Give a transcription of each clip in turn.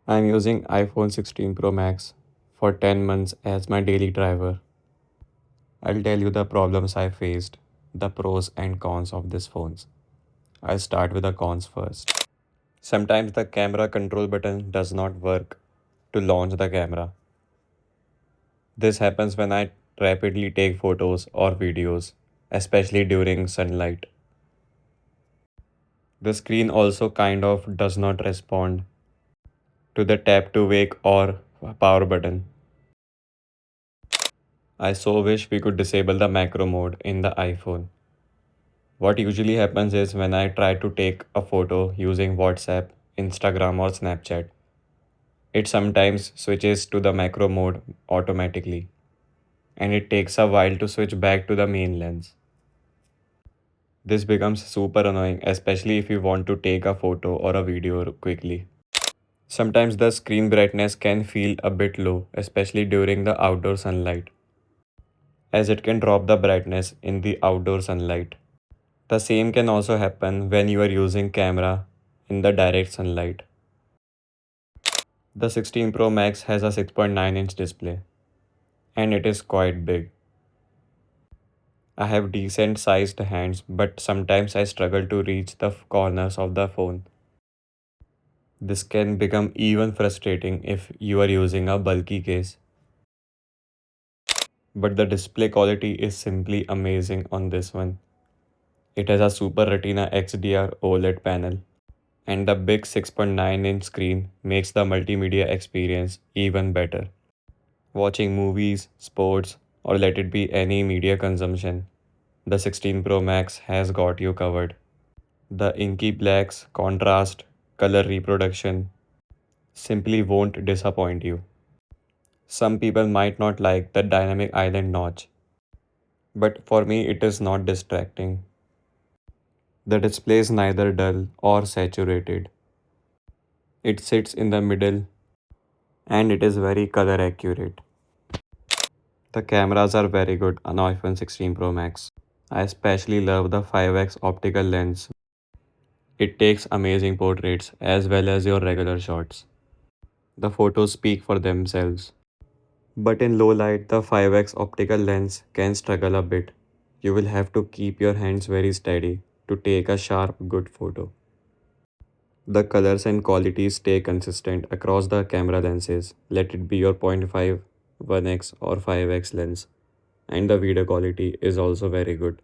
I'm using iPhone 16 Pro Max for 10 months as my daily driver. I'll tell you the problems I faced, the pros and cons of these phones. I'll start with the cons first. Sometimes the camera control button does not work to launch the camera. This happens when I rapidly take photos or videos, especially during sunlight. The screen also kind of does not respond to the tap to wake or power button. I so wish we could disable the macro mode in the iPhone. What usually happens is when I try to take a photo using WhatsApp, Instagram, or Snapchat, it sometimes switches to the macro mode automatically, and it takes a while to switch back to the main lens. This becomes super annoying, especially if you want to take a photo or a video quickly. Sometimes the screen brightness can feel a bit low, especially during the outdoor sunlight, as it can drop the brightness in the outdoor sunlight. The same can also happen when you are using camera in the direct sunlight. The 16 Pro Max has a 6.9-inch display and it is quite big. I have decent sized hands, but sometimes I struggle to reach the corners of the phone. This can become even frustrating if you are using a bulky case. But the display quality is simply amazing on this one. It has a Super Retina XDR OLED panel, and the big 6.9-inch screen makes the multimedia experience even better. Watching movies, sports, or let it be any media consumption, the 16 Pro Max has got you covered. The inky blacks, contrast, color reproduction simply won't disappoint you. Some people might not like the dynamic island notch, but for me it is not distracting. The display is neither dull or saturated. It sits in the middle and it is very color accurate. The cameras are very good on iPhone 16 Pro Max. I especially love the 5x optical lens. It takes amazing portraits as well as your regular shots. The photos speak for themselves. But in low light, the 5x optical lens can struggle a bit. You will have to keep your hands very steady to take a sharp, good photo. The colors and qualities stay consistent across the camera lenses. Let it be your 0.5, 1x, or 5x lens. And the video quality is also very good.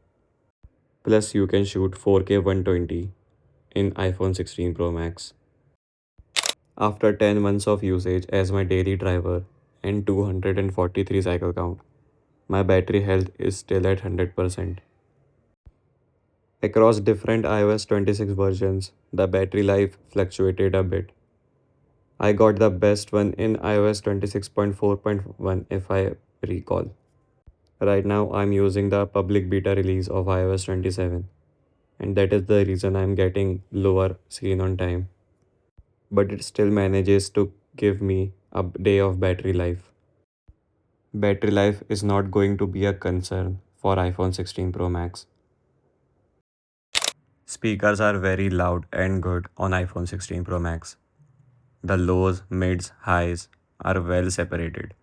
Plus, you can shoot 4K 120 in iPhone 16 Pro Max. After 10 months of usage as my daily driver and 243 cycle count, my battery health is still at 100%. Across different iOS 26 versions, the battery life fluctuated a bit. I got the best one in iOS 26.4.1 if I recall. Right now, I'm using the public beta release of iOS 27, and that is the reason I'm getting lower screen on time. But it still manages to give me a day of battery life. Battery life is not going to be a concern for iPhone 16 Pro Max. Speakers are very loud and good on iPhone 16 Pro Max. The lows, mids, highs are well separated.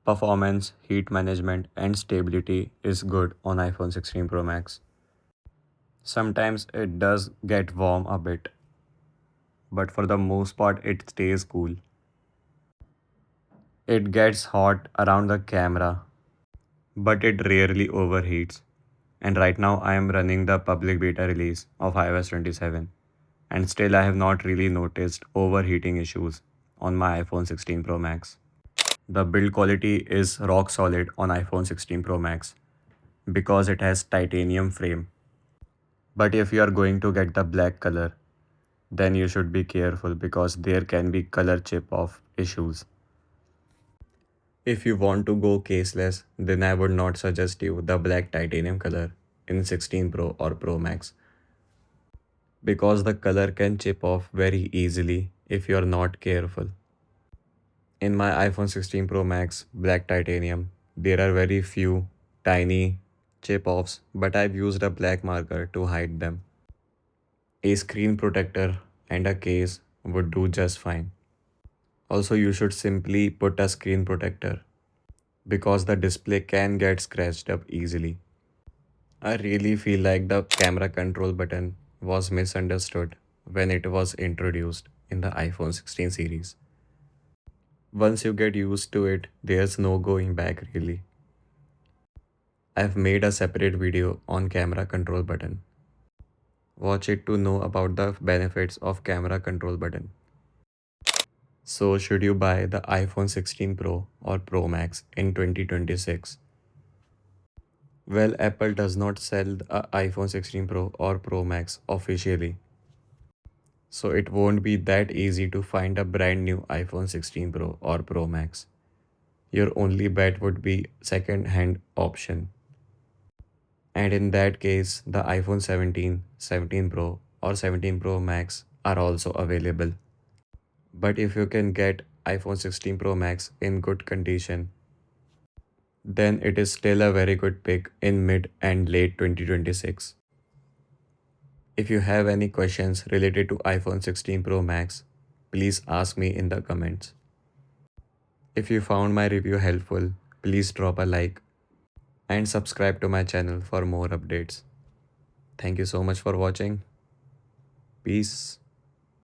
Performance, heat management, and stability is good on iPhone 16 Pro Max. Sometimes it does get warm a bit, but for the most part, it stays cool. It gets hot around the camera, but it rarely overheats. And right now, I am running the public beta release of iOS 27, and still, I have not really noticed overheating issues on my iPhone 16 Pro Max. The build quality is rock solid on iPhone 16 Pro Max because it has titanium frame. But if you are going to get the black color, then you should be careful because there can be color chip off issues. If you want to go caseless, then I would not suggest you the black titanium color in 16 Pro or Pro Max because the color can chip off very easily if you're not careful. In my iPhone 16 Pro Max Black Titanium, there are very few tiny chip offs, but I've used a black marker to hide them. A screen protector and a case would do just fine. Also, you should simply put a screen protector because the display can get scratched up easily. I really feel like the camera control button was misunderstood when it was introduced in the iPhone 16 series. Once you get used to it, there's no going back really. I've made a separate video on camera control button. Watch it to know about the benefits of camera control button. So should you buy the iPhone 16 Pro or Pro Max in 2026? Well, Apple does not sell the iPhone 16 Pro or Pro Max officially, so it won't be that easy to find a brand new iPhone 16 Pro or Pro Max. Your only bet would be second-hand option. And in that case, the iPhone 17, 17 Pro or 17 Pro Max are also available. But if you can get iPhone 16 Pro Max in good condition, then it is still a very good pick in mid and late 2026. If you have any questions related to iPhone 16 Pro Max, please ask me in the comments. If you found my review helpful, please drop a like and subscribe to my channel for more updates. Thank you so much for watching. Peace.